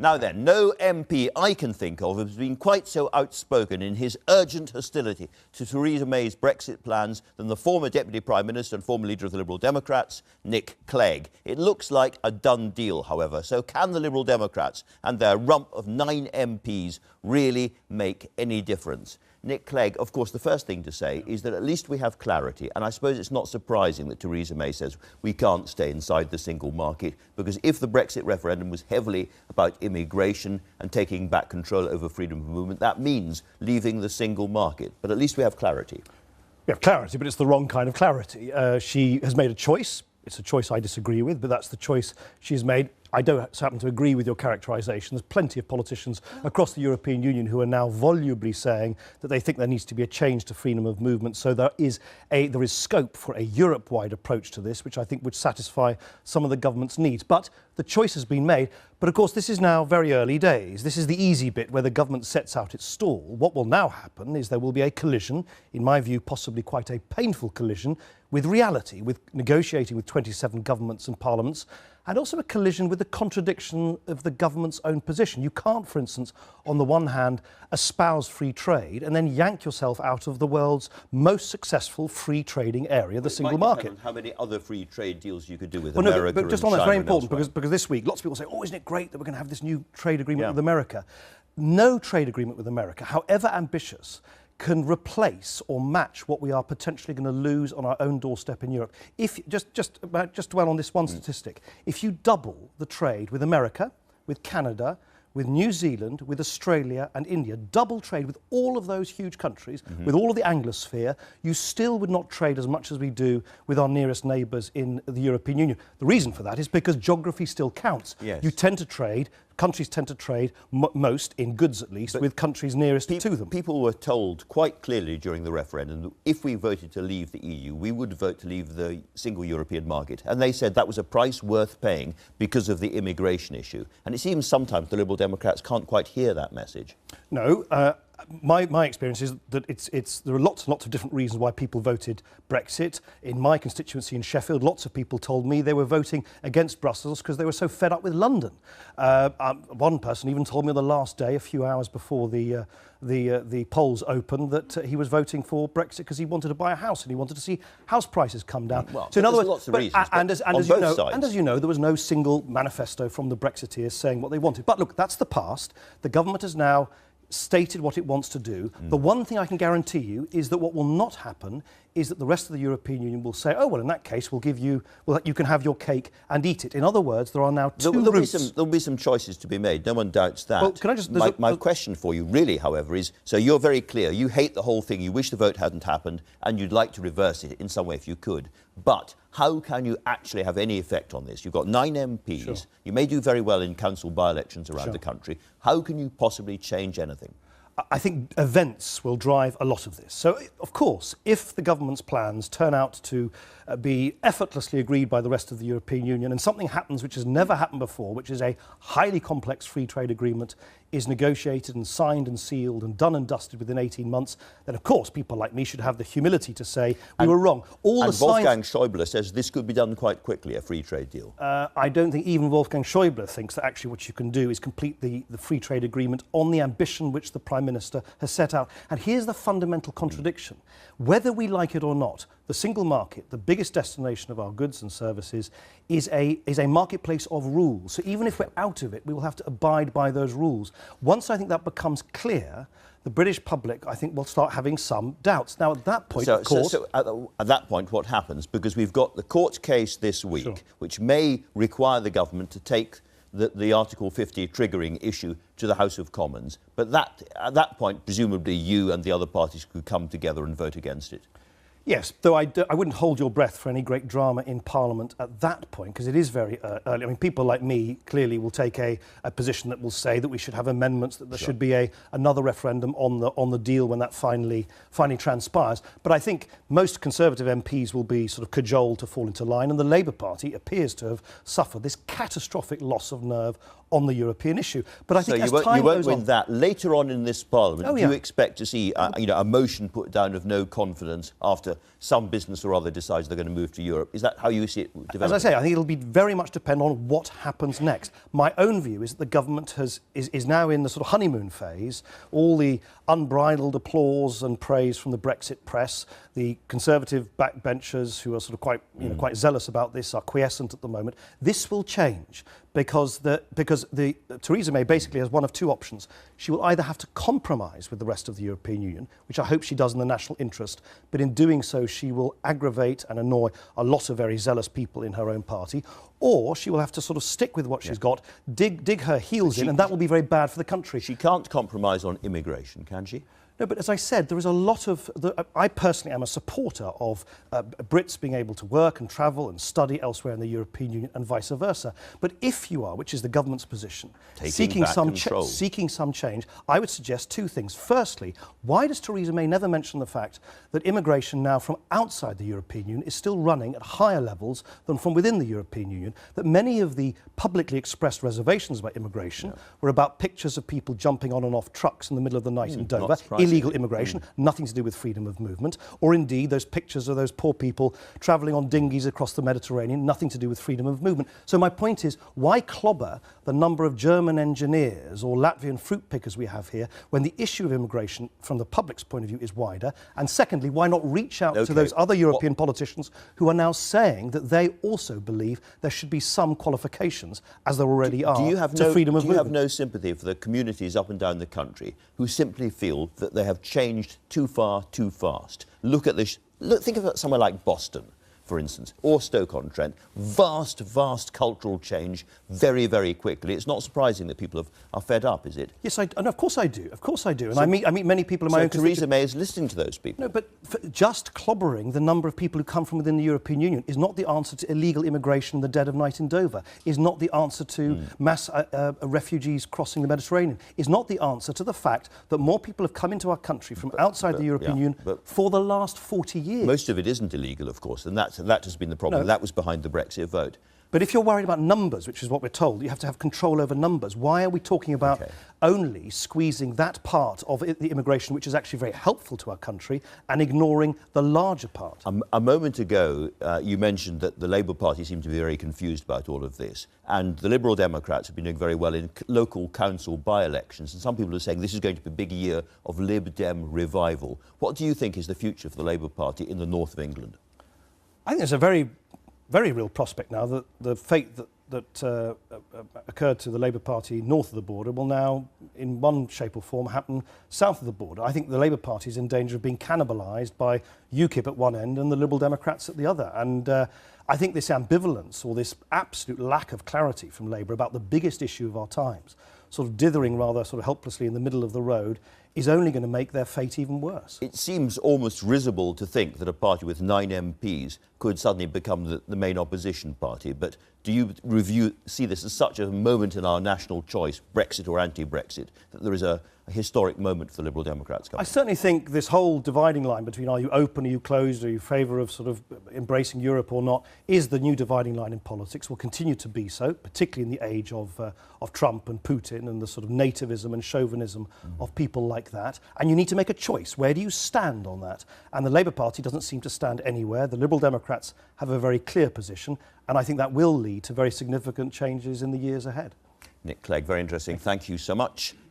Now then, no MP I can think of has been quite so outspoken in his urgent hostility to Theresa May's Brexit plans than the former Deputy Prime Minister and former leader of the Liberal Democrats, Nick Clegg. It looks like a done deal, however. So can the Liberal Democrats and their rump of 9 MPs really make any difference? Nick Clegg, of course, the first thing to say is that at least we have clarity. And I suppose it's not surprising that Theresa May says we can't stay inside the single market, because if the Brexit referendum was heavily about immigration and taking back control over freedom of movement, that means leaving the single market. But at least we have clarity. We have clarity, but it's the wrong kind of clarity. She has made a choice. It's a choice I disagree with, but that's the choice she's made. I don't happen to agree with your characterisation. There's plenty of politicians across the European Union who are now volubly saying that they think there needs to be a change to freedom of movement. So there is scope for a Europe-wide approach to this, which I think would satisfy some of the government's needs. But the choice has been made. But of course, this is now very early days. This is the easy bit where the government sets out its stall. What will now happen is there will be a collision, in my view, possibly quite a painful collision, with reality, with negotiating with 27 governments and parliaments, and also a collision with the contradiction of the government's own position. You can't, for instance, on the one hand, espouse free trade and then yank yourself out of the world's most successful free trading area, the single market. How many other free trade deals you could do with America? No, but just on that, it's very important because this week lots of people say, "Oh, isn't it great that we're going to have this new trade agreement with America?" No trade agreement with America, however ambitious, can replace or match what we are potentially going to lose on our own doorstep in Europe. If just dwell on this one statistic, if you double the trade with America, with Canada, with New Zealand, with Australia and India, double trade with all of those huge countries, with all of the Anglosphere, you still would not trade as much as we do with our nearest neighbours in the European Union. The reason for that is because geography still counts. Yes. You tend to trade, countries tend to trade most, in goods at least, with countries nearest to them. People were told quite clearly during the referendum that if we voted to leave the EU, we would vote to leave the single European market. And they said that was a price worth paying because of the immigration issue. And it seems sometimes the Liberal Democrats can't quite hear that message. No. My experience is that there are lots and lots of different reasons why people voted Brexit. In my constituency in Sheffield, lots of people told me they were voting against Brussels because they were so fed up with London. One person even told me on the last day, a few hours before the polls opened, that he was voting for Brexit because he wanted to buy a house and he wanted to see house prices come down. Well, so in other words, lots of reasons, and as you know, there was no single manifesto from the Brexiteers saying what they wanted. But look, that's the past. The government has now stated what it wants to do. The one thing I can guarantee you is that what will not happen is that the rest of the European Union will say, oh, well, in that case, you can have your cake and eat it. In other words, there are now two routes. There'll be some choices to be made. No one doubts that. Well, can I just... My question for you, really, however, is, so you're very clear. You hate the whole thing. You wish the vote hadn't happened, and you'd like to reverse it in some way if you could. But how can you actually have any effect on this? You've got 9 MPs. Sure. You may do very well in council by-elections around the country. How can you possibly change anything? I think events will drive a lot of this. So, of course, if the government's plans turn out to be effortlessly agreed by the rest of the European Union and something happens which has never happened before, which is a highly complex free trade agreement is negotiated and signed and sealed and done and dusted within 18 months, then, of course, people like me should have the humility to say we were wrong. Wolfgang Schäuble says this could be done quite quickly, a free trade deal. I don't think even Wolfgang Schäuble thinks that actually what you can do is complete the free trade agreement on the ambition which the Prime Minister has set out. And here's the fundamental contradiction. Whether we like it or not, the single market, the biggest destination of our goods and services, is a marketplace of rules. So even if we're out of it, we will have to abide by those rules. Once I think that becomes clear, the British public, I think, will start having some doubts. Now, at that point, of course... So at that point, what happens? Because we've got the court case this week, which may require the government to take the Article 50 triggering issue to the House of Commons. But at that point, presumably you and the other parties could come together and vote against it. Yes, though I wouldn't hold your breath for any great drama in Parliament at that point, because it is very early. I mean, people like me clearly will take a position that will say that we should have amendments, that there should be another referendum on the deal when that finally transpires. But I think most Conservative MPs will be sort of cajoled to fall into line, and the Labour Party appears to have suffered this catastrophic loss of nerve on the European issue. But I think so as you time won't goes win on, that. Later on in this Parliament, Oh, do yeah. you expect to see a motion put down of no confidence after some business or other decides they're going to move to Europe? Is that how you see it developing? As I say, I think it'll be very much depend on what happens next. My own view is that the government is now in the sort of honeymoon phase. All the unbridled applause and praise from the Brexit press, the Conservative backbenchers who are sort of quite zealous about this are quiescent at the moment. This will change because Theresa May basically has one of two options. She will either have to compromise with the rest of the European Union, which I hope she does in the national interest, but in doing so she will aggravate and annoy a lot of very zealous people in her own party, or she will have to sort of stick with what she's got, dig her heels in, and that will be very bad for the country. She can't compromise on immigration, can she? No, but as I said, there is a lot of... I personally am a supporter of Brits being able to work and travel and study elsewhere in the European Union and vice versa. But if you are, which is the government's position, seeking some change, I would suggest two things. Firstly, why does Theresa May never mention the fact that immigration now from outside the European Union is still running at higher levels than from within the European Union? That many of the publicly expressed reservations about immigration were about pictures of people jumping on and off trucks in the middle of the night in Dover, illegal immigration, nothing to do with freedom of movement, or indeed those pictures of those poor people travelling on dinghies across the Mediterranean, nothing to do with freedom of movement. So my point is, why clobber the number of German engineers or Latvian fruit pickers we have here when the issue of immigration from the public's point of view is wider? And secondly, why not reach out to those other European politicians who are now saying that they also believe there should be some qualifications, as there already are, to freedom of movement? Do you have no sympathy for the communities up and down the country who simply feel that they have changed too far, too fast? Look at this. Think of somewhere like Boston, for instance, or Stoke-on-Trent. Vast cultural change very, very quickly. It's not surprising that people are fed up, is it? Yes, and of course I do. Of course I do. And I meet many people in my own Theresa May is listening to those people. No, but just clobbering the number of people who come from within the European Union is not the answer to illegal immigration in the dead of night in Dover, is not the answer to mass refugees crossing the Mediterranean, is not the answer to the fact that more people have come into our country from outside the European Union for the last 40 years. Most of it isn't illegal, of course, and that has been the problem. No. That was behind the Brexit vote. But if you're worried about numbers, which is what we're told, you have to have control over numbers. Why are we talking about only squeezing that part of the immigration which is actually very helpful to our country and ignoring the larger part? A moment ago, you mentioned that the Labour Party seemed to be very confused about all of this, and the Liberal Democrats have been doing very well in local council by-elections, and some people are saying this is going to be a big year of Lib Dem revival. What do you think is the future for the Labour Party in the north of England? I think there's a very, very real prospect now that the fate that occurred to the Labour Party north of the border will now, in one shape or form, happen south of the border. I think the Labour Party is in danger of being cannibalised by UKIP at one end and the Liberal Democrats at the other. And I think this ambivalence or this absolute lack of clarity from Labour about the biggest issue of our times, sort of dithering rather sort of helplessly in the middle of the road, is only going to make their fate even worse. It seems almost risible to think that a party with 9 MPs could suddenly become the main opposition party, but do you see this as such a moment in our national choice, Brexit or anti-Brexit, that there is a historic moment for the Liberal Democrats coming? I certainly think this whole dividing line between are you open, are you closed, are you in favour of sort of embracing Europe or not, is the new dividing line in politics, will continue to be so, particularly in the age of Trump and Putin and the sort of nativism and chauvinism of people like that. And you need to make a choice. Where do you stand on that? And the Labour Party doesn't seem to stand anywhere. The Liberal Democrats have a very clear position, and I think that will lead to very significant changes in the years ahead. Nick Clegg, very interesting. Thank you so much.